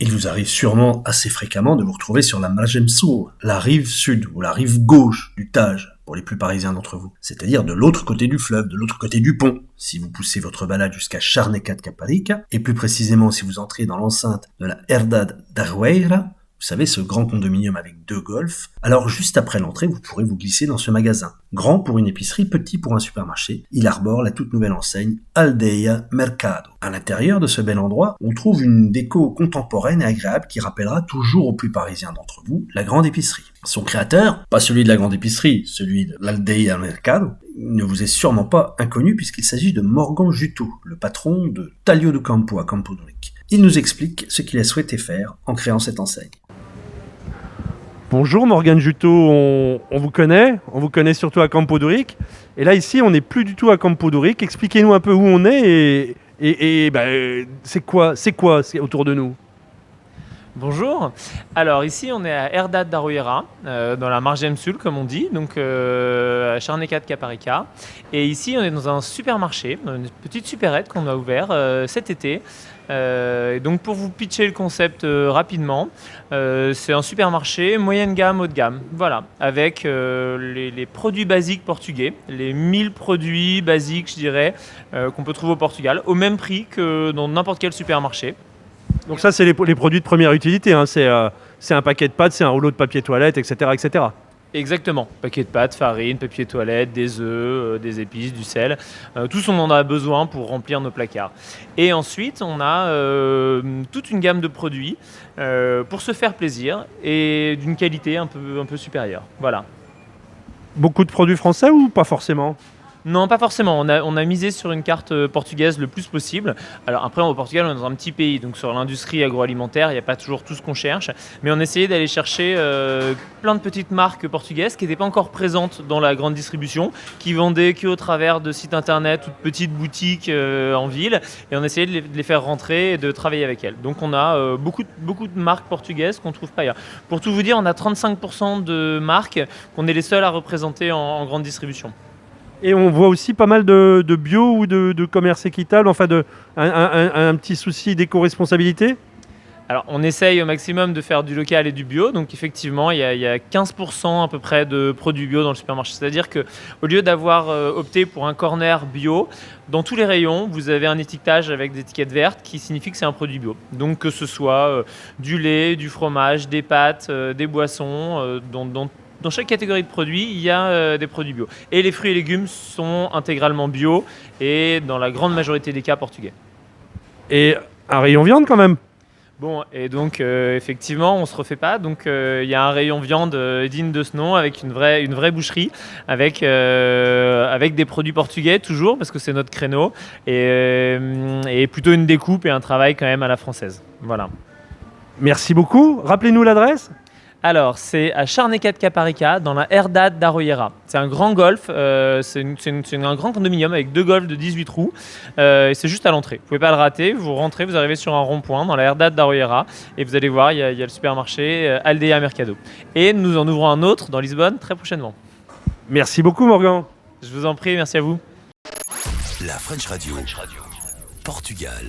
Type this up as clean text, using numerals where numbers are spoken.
Il vous arrive sûrement assez fréquemment de vous retrouver sur la Margem Sul, la rive sud ou la rive gauche du Tage, pour les plus parisiens d'entre vous, c'est-à-dire de l'autre côté du fleuve, de l'autre côté du pont, si vous poussez votre balade jusqu'à Charnecat Caparica, et plus précisément si vous entrez dans l'enceinte de la Herdade d'Arrueira, vous savez, ce grand condominium avec 2 golfs, alors juste après l'entrée, vous pourrez vous glisser dans ce magasin. Grand pour une épicerie, petit pour un supermarché, il arbore la toute nouvelle enseigne Aldeia Mercado. À l'intérieur de ce bel endroit, on trouve une déco contemporaine et agréable qui rappellera toujours aux plus parisiens d'entre vous la grande épicerie. Son créateur, pas celui de la grande épicerie, celui de l'Aldeia Mercado, ne vous est sûrement pas inconnu puisqu'il s'agit de Morgan Juteau, le patron de Taglio do Campo à Campodoric. Il nous explique ce qu'il a souhaité faire en créant cette enseigne. Bonjour Morgan Juteau, on vous connaît surtout à Campodoric. Et là ici, on n'est plus du tout à Campodoric. Expliquez-nous un peu où on est et c'est quoi autour de nous. Bonjour, alors ici on est à Herdade d'Arrueira, dans la Margem Sul comme on dit, donc à Charnecat Caparica. Et ici on est dans un supermarché, une petite supérette qu'on a ouvert cet été. Donc pour vous pitcher le concept rapidement, c'est un supermarché moyenne gamme, haut de gamme, voilà, avec les produits basiques portugais, les 1000 produits basiques je dirais, qu'on peut trouver au Portugal, au même prix que dans n'importe quel supermarché. Donc ça, c'est les produits de première utilité, hein. C'est un paquet de pâtes, c'est un rouleau de papier toilette, etc. etc. Exactement, paquet de pâtes, farine, papier toilette, des œufs, des épices, du sel, tout ce qu'on en a besoin pour remplir nos placards. Et ensuite, on a toute une gamme de produits pour se faire plaisir et d'une qualité un peu supérieure. Voilà. Beaucoup de produits français ou pas forcément ? Non, pas forcément. On a misé sur une carte portugaise le plus possible. Alors après, au Portugal, on est dans un petit pays, donc sur l'industrie agroalimentaire, il n'y a pas toujours tout ce qu'on cherche. Mais on essayait d'aller chercher plein de petites marques portugaises qui n'étaient pas encore présentes dans la grande distribution, qui vendaient qu'au travers de sites internet ou de petites boutiques en ville. Et on essayait de les faire rentrer et de travailler avec elles. Donc on a beaucoup de marques portugaises qu'on ne trouve pas ailleurs. Pour tout vous dire, on a 35% de marques qu'on est les seuls à représenter en grande distribution. Et on voit aussi pas mal de bio ou de commerce équitable, enfin un petit souci d'éco-responsabilité. Alors on essaye au maximum de faire du local et du bio, donc effectivement il y a 15% à peu près de produits bio dans le supermarché. C'est-à-dire qu'au lieu d'avoir opté pour un corner bio, dans tous les rayons vous avez un étiquetage avec des étiquettes vertes qui signifie que c'est un produit bio. Donc que ce soit du lait, du fromage, des pâtes, des boissons, dans chaque catégorie de produits, il y a des produits bio. Et les fruits et légumes sont intégralement bio et dans la grande majorité des cas portugais. Et un rayon viande quand même. Bon, et donc effectivement, on ne se refait pas. Donc il y a un rayon viande digne de ce nom avec une vraie boucherie avec des produits portugais toujours parce que c'est notre créneau et plutôt une découpe et un travail quand même à la française. Voilà. Merci beaucoup. Rappelez-nous l'adresse. Alors, c'est à Charnecat Caparica, dans la Herdade d'Arrueira. C'est un grand golf, c'est un grand condominium avec 2 golfs de 18 trous. Et c'est juste à l'entrée. Vous ne pouvez pas le rater. Vous rentrez, vous arrivez sur un rond-point dans la Herdade d'Arrueira. Et vous allez voir, il y a le supermarché Aldeia Mercado. Et nous en ouvrons un autre dans Lisbonne très prochainement. Merci beaucoup, Morgan. Je vous en prie, merci à vous. La French Radio. Portugal.